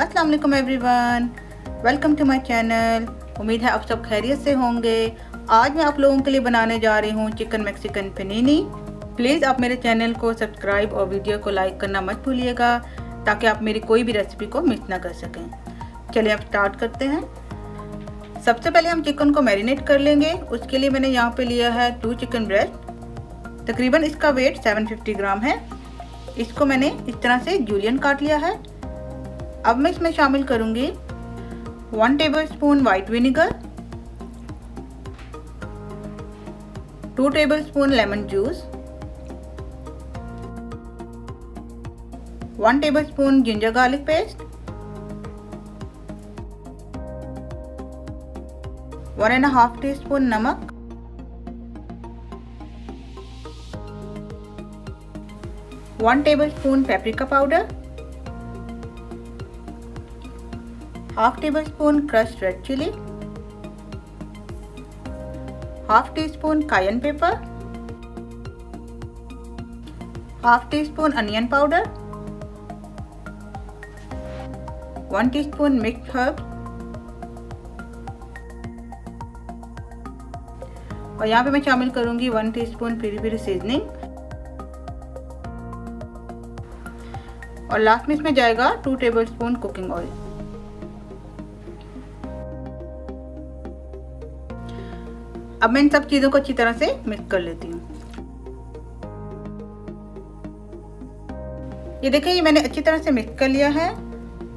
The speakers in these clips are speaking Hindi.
अस्सलाम वालेकुम everyone, welcome to my channel. उम्मीद है आप सब खैरियत से होंगे। आज मैं आप लोगों के लिए बनाने जा रही हूँ चिकन मैक्सिकन पनीनी। प्लीज़ आप मेरे चैनल को सब्सक्राइब और वीडियो को लाइक करना मत भूलिएगा ताकि आप मेरी कोई भी रेसिपी को मिस ना कर सकें। चलिए अब स्टार्ट करते हैं। सबसे पहले हम चिकन को मैरिनेट कर लेंगे। उसके लिए मैंने यहाँ पे लिया है 2 चिकन ब्रेस्ट। तकरीबन इसका वेट 750 ग्राम है। इसको मैंने इस तरह से जूलियन काट लिया है। अब मैं इसमें शामिल करूंगी 1 tablespoon white vinegar, 2 tablespoon lemon juice, 1 tablespoon ginger garlic paste, 1.5 teaspoon नमक, 1 tablespoon paprika powder, half tablespoon crushed red chilli, half teaspoon cayenne pepper, half teaspoon onion powder, 1 teaspoon mixed herb और यहाँ पे मैं शामिल करूंगी 1 टीस्पून पिरी सीजनिंग और लास्ट में इसमें जाएगा 2 टेबलस्पून कुकिंग ऑयल। अब मैं इन सब चीज़ों को अच्छी तरह से मिक्स कर लेती हूँ। ये देखिए, ये मैंने अच्छी तरह से मिक्स कर लिया है।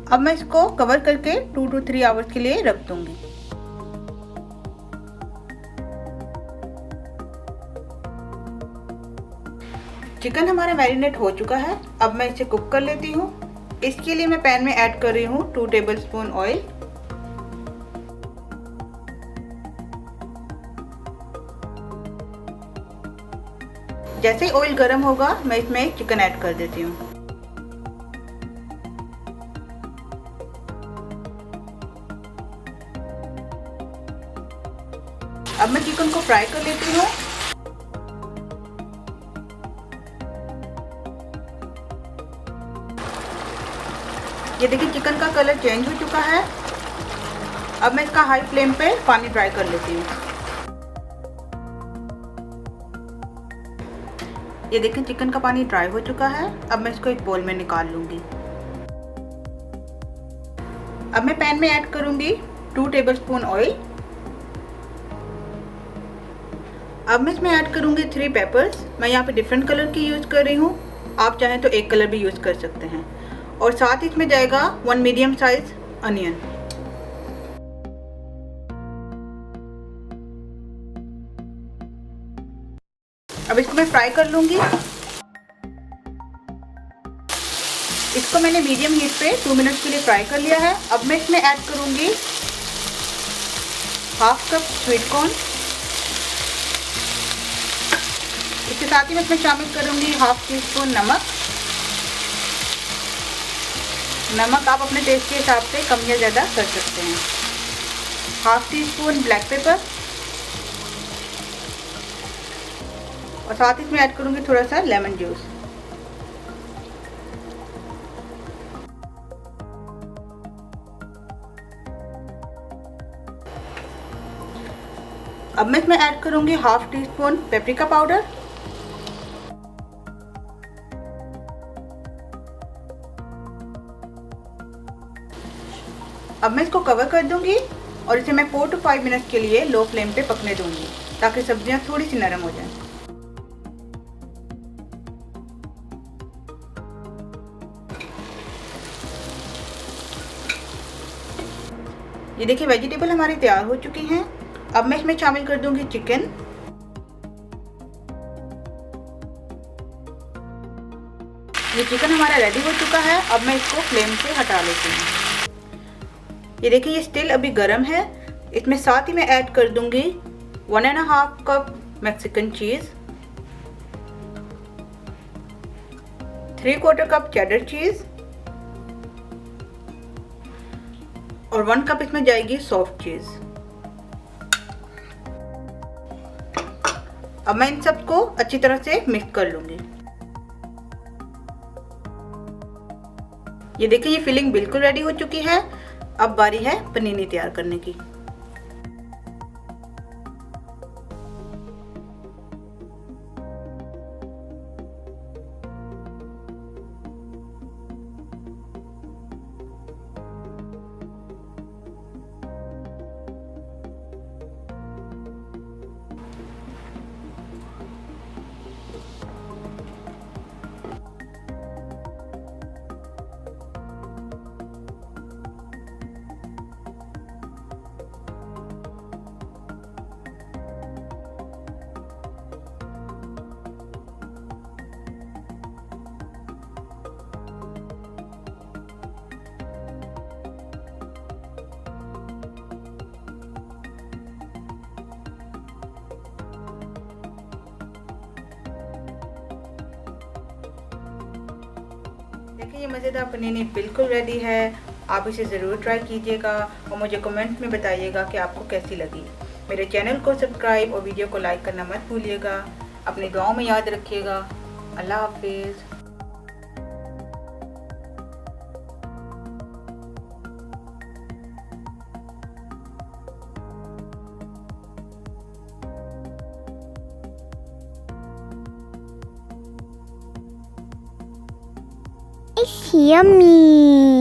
अब मैं इसको कवर करके 2 to 3 आवर्स के लिए रख दूंगी। चिकन हमारा मैरिनेट हो चुका है। अब मैं इसे कुक कर लेती हूँ। इसके लिए मैं पैन में ऐड कर रही हूँ 2 टेबलस्पून ऑयल। जैसे ही ऑयल गर्म होगा मैं इसमें चिकन ऐड कर देती हूँ। अब मैं चिकन को फ्राई कर लेती हूँ। ये देखिए, चिकन का कलर चेंज हो चुका है। अब मैं इसका हाई फ्लेम पे पानी ड्राई कर लेती हूँ। ये देखें, चिकन का पानी ड्राई हो चुका है। अब मैं इसको एक बोल में निकाल लूंगी। अब मैं पैन में ऐड करूंगी 2 टेबलस्पून ऑयल। अब मैं इसमें ऐड करूंगी 3 पेपर्स। मैं यहाँ पे डिफरेंट कलर की यूज कर रही हूँ। आप चाहें तो एक कलर भी यूज कर सकते हैं। और साथ ही इसमें जाएगा 1 मीडियम साइज अनियन। अब इसको मैं फ्राई कर लूंगी। इसको मैंने मीडियम हीट पे 2 मिनट के लिए फ्राई कर लिया है। अब मैं इसमें ऐड करूंगी हाफ कप स्वीट कॉर्न। इसके साथ ही मैं इसमें शामिल करूंगी हाफ टी स्पून नमक। नमक आप अपने टेस्ट के हिसाब से कम या ज़्यादा कर सकते हैं। Half tea spoon black pepper और साथ ही इसमें ऐड करूंगी थोड़ा सा लेमन जूस। अब मैं इसमें ऐड करूंगी half tea spoon paprika powder. अब मैं इसको कवर कर दूंगी और इसे मैं 4 to 5 मिनट के लिए लो फ्लेम पे पकने दूंगी ताकि सब्जियां थोड़ी सी नरम हो जाएं। ये देखिए, वेजिटेबल हमारी तैयार हो चुकी हैं। अब मैं इसमें शामिल कर दूंगी चिकन। ये चिकन हमारा रेडी हो चुका है। अब मैं इसको फ्लेम से हटा लेती हूँ। ये देखिए, ये स्टिल अभी गर्म है। इसमें साथ ही मैं ऐड कर दूंगी 1.5 कप मैक्सिकन चीज, 3/4 कप चेडर चीज और 1 कप इसमें जाएगी सॉफ्ट चीज। अब मैं इन सबको अच्छी तरह से मिक्स कर लूंगी। ये देखिए ये फिलिंग बिल्कुल रेडी हो चुकी है। अब बारी है पनीनी तैयार करने की। देखिए ये मज़ेदार पनीनी बिल्कुल रेडी है। आप इसे ज़रूर ट्राई कीजिएगा और मुझे कमेंट में बताइएगा कि आपको कैसी लगी। मेरे चैनल को सब्सक्राइब और वीडियो को लाइक करना मत भूलिएगा। अपनी दुआओं में याद रखिएगा। अल्लाह हाफिज़। It's yummy.